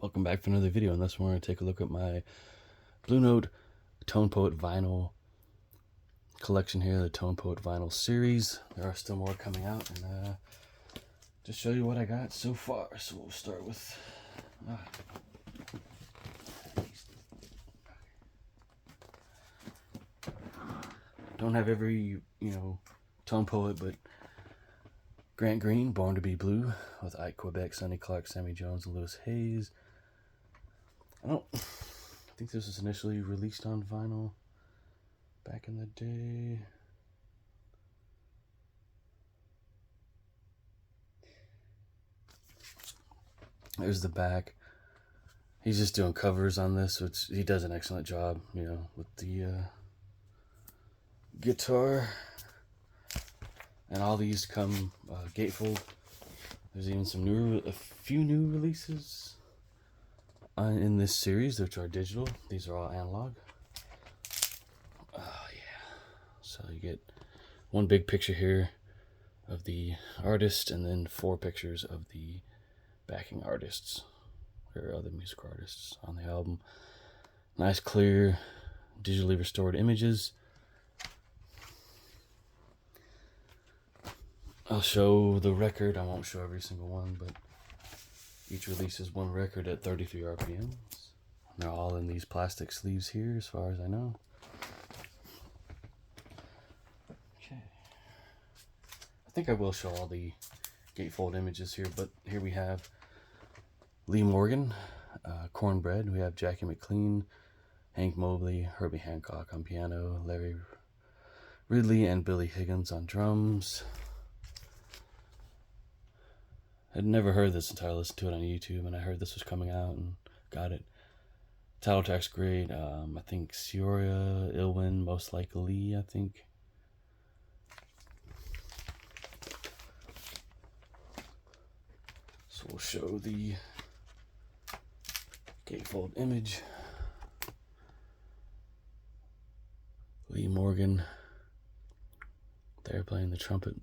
Welcome back for another video. In this one, we're going to take a look at my Blue Note Tone Poet vinyl collection here, the Tone Poet vinyl series. There are still more coming out, and just show you what I got so far. So we'll start with don't have every Tone Poet, but Grant Green, Born to Be Blue, with Ike Quebec, Sonny Clark, Sammy Jones, and Louis Hayes. I think this was initially released on vinyl back in the day. There's the back. He's just doing covers on this, which he does an excellent job, with the guitar. And all these come gatefold. There's even a few new releases in this series, which are digital. These are all analog. Oh yeah. So you get one big picture here of the artist, and then 4 pictures of the backing artists or other music artists on the album. Nice clear digitally restored images. I'll show the record. I won't show every single one, but each release is one record at 33 RPMs. They're all in these plastic sleeves here, as far as I know. Okay. I think I will show all the gatefold images here, but here we have Lee Morgan, Cornbread. We have Jackie McLean, Hank Mobley, Herbie Hancock on piano, Larry Ridley and Billy Higgins on drums. I'd never heard this until I listened to it on YouTube, and I heard this was coming out and got it. Title track's great. I think Sioria, Ilwin, Most Likely, I think. So we'll show the gatefold image. Lee Morgan there playing the trumpet.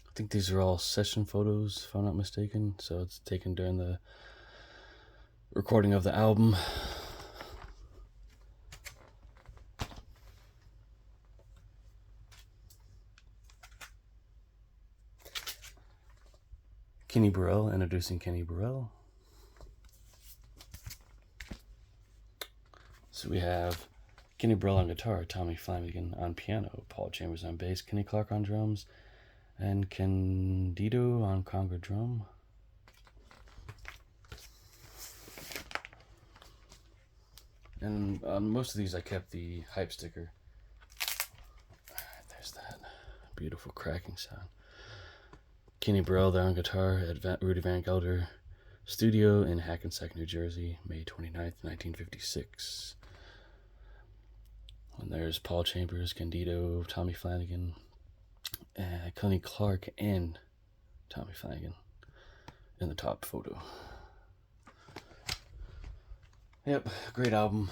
I think these are all session photos, if I'm not mistaken. So it's taken during the recording of the album. Kenny Burrell, introducing Kenny Burrell. So we have Kenny Burrell on guitar, Tommy Flanagan on piano, Paul Chambers on bass, Kenny Clark on drums, and Candido on conga drum. And on most of these I kept the hype sticker. Alright, there's that beautiful cracking sound. Kenny Burrell there on guitar at Rudy Van Gelder Studio in Hackensack, New Jersey, May 29th, 1956. And there's Paul Chambers, Candido, Tommy Flanagan, Kenny Clark, and Tommy Flanagan in the top photo. Yep, great album.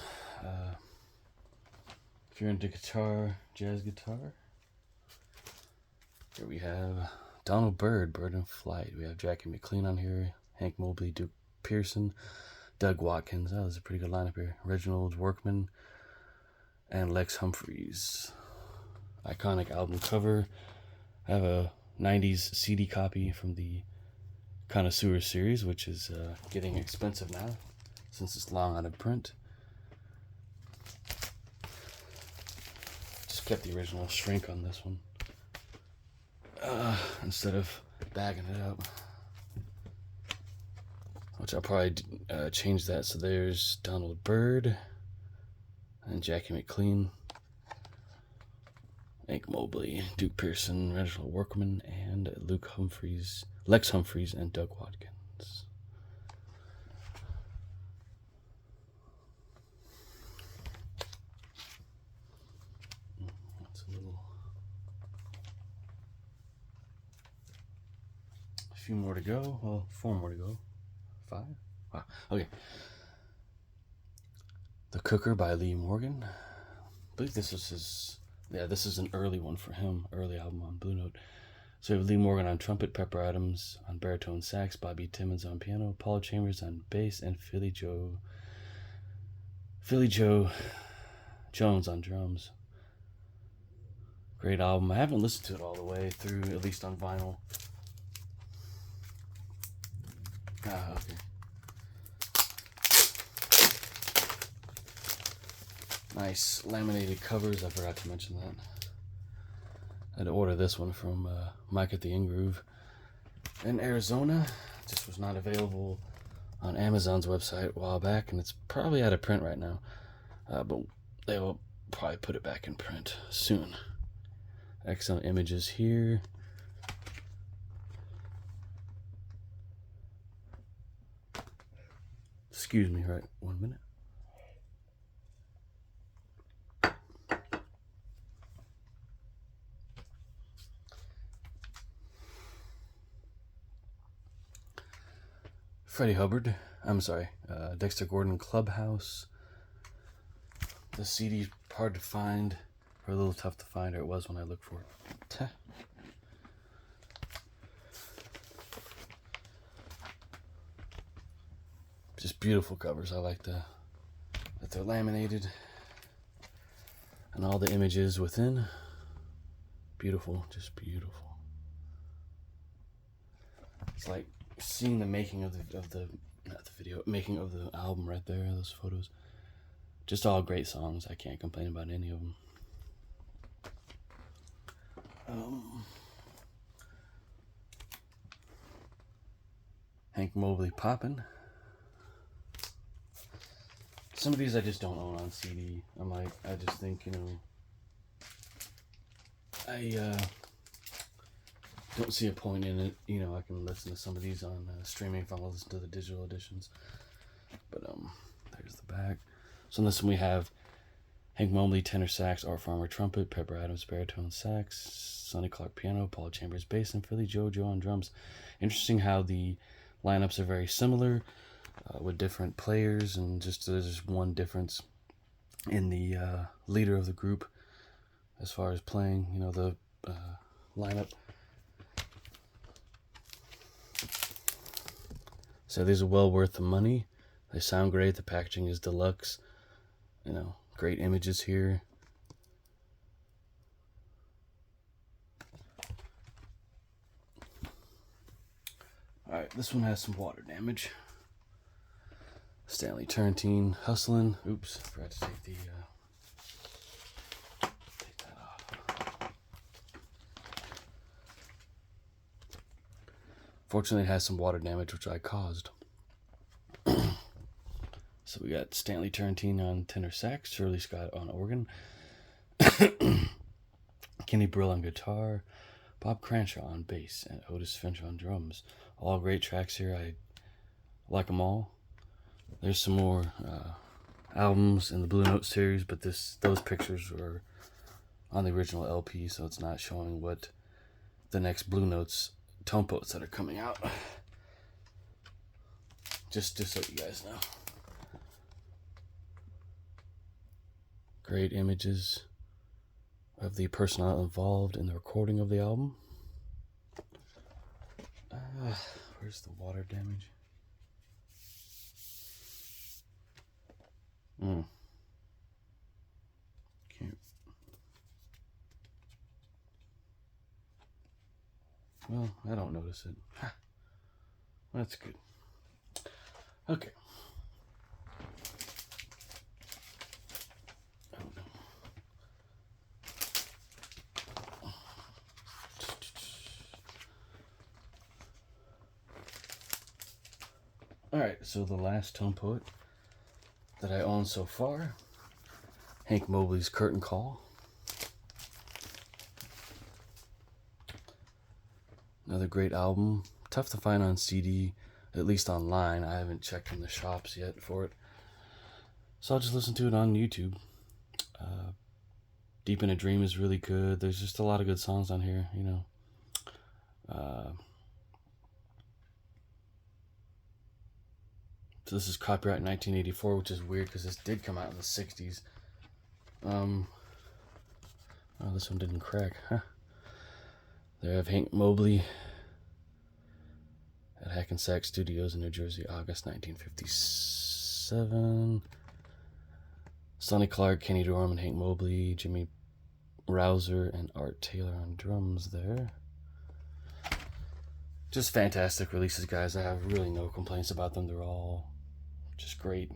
If you're into guitar, jazz guitar, here we have Donald Byrd, Bird in Flight. We have Jackie McLean on here, Hank Mobley, Duke Pearson, Doug Watkins. That was a pretty good lineup here. Reginald Workman and Lex Humphreys. Iconic album cover. I have a 90s CD copy from the Connoisseur series, which is getting expensive now since it's long out of print. Just kept the original shrink on this one instead of bagging it up, which I'll probably change that. So there's Donald Byrd and Jackie McLean, Hank Mobley, Duke Pearson, Reginald Workman, and Lex Humphreys, and Doug Watkins. That's a few more to go. Well, 4 more to go. 5? Wow. Okay. The Cooker by Lee Morgan. I believe this was this is an early one for him, early album on Blue Note. So we have Lee Morgan on trumpet, Pepper Adams on baritone sax, Bobby Timmons on piano, Paul Chambers on bass, and Philly Joe Jones on drums. Great album. I haven't listened to it all the way through, at least on vinyl. Okay. Nice laminated covers. I forgot to mention that. I had to order this one from Mike at the In-Groove in Arizona. It just was not available on Amazon's website a while back, and it's probably out of print right now. But they will probably put it back in print soon. Excellent images here. Excuse me, right? 1 minute. Freddie Hubbard. I'm sorry. Dexter Gordon Clubhouse. The CD's hard to find, or a little tough to find, or it was when I looked for it. Just beautiful covers. I like that they're laminated, and all the images within. Beautiful, just beautiful. It's like seeing the making of the making of the album right there. Those photos, just all great songs. I can't complain about any of them. Hank Mobley Poppin'. Some of these I just don't own on CD. I just think, I don't see a point in it. I can listen to some of these on streaming if I want to listen to the digital editions. But there's the back. So on this one we have Hank Mobley tenor sax, Art Farmer trumpet, Pepper Adams baritone sax, Sonny Clark piano, Paul Chambers bass, and Philly Joe on drums. Interesting how the lineups are very similar with different players, and there's one difference in the leader of the group as far as playing. The lineup. So these are well worth the money. They sound great. The packaging is deluxe. Great images here. Alright, this one has some water damage. Stanley Turrentine, Hustlin'. Oops, forgot to take that off. Fortunately, it has some water damage, which I caused. So we got Stanley Turrentine on tenor sax, Shirley Scott on organ, Kenny Brill on guitar, Bob Cranshaw on bass, and Otis Finch on drums. All great tracks here. I like them all. There's some more albums in the Blue Note series, but those pictures were on the original LP, so it's not showing what the next Blue Notes tone poets that are coming out. Just so you guys know. Great images of the personnel involved in the recording of the album. Where's the water damage? Can't. Well, I don't notice it. That's good. Okay. Alright, so the last tone poet that I own so far, Hank Mobley's Curtain Call. Another great album. Tough to find on CD, at least online. I haven't checked in the shops yet for it. So I'll just listen to it on YouTube. Deep in a Dream is really good. There's just a lot of good songs on here, So this is copyright 1984, which is weird because this did come out in the 60s. Oh, this one didn't crack, huh? There I have Hank Mobley at Hackensack Studios in New Jersey, August 1957. Sonny Clark, Kenny Dorham, and Hank Mobley, Jimmy Rouser, and Art Taylor on drums there. Just fantastic releases, guys. I have really no complaints about them. They're all just great.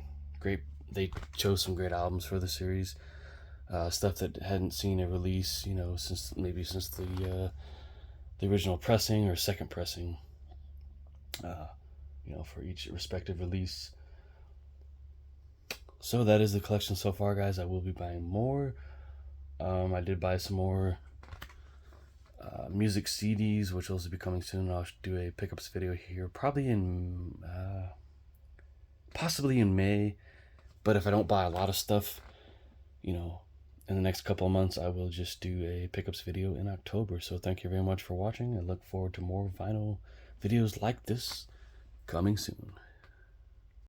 They chose some great albums for the series. Stuff that hadn't seen a release, since the original pressing or second pressing, for each respective release. So that is the collection so far, guys. I will be buying more. I did buy some more music CDs, which will also be coming soon. I'll do a pickups video here, probably possibly in May. But if I don't buy a lot of stuff, in the next couple of months, I will just do a pickups video in October. So thank you very much for watching. I look forward to more vinyl videos like this coming soon.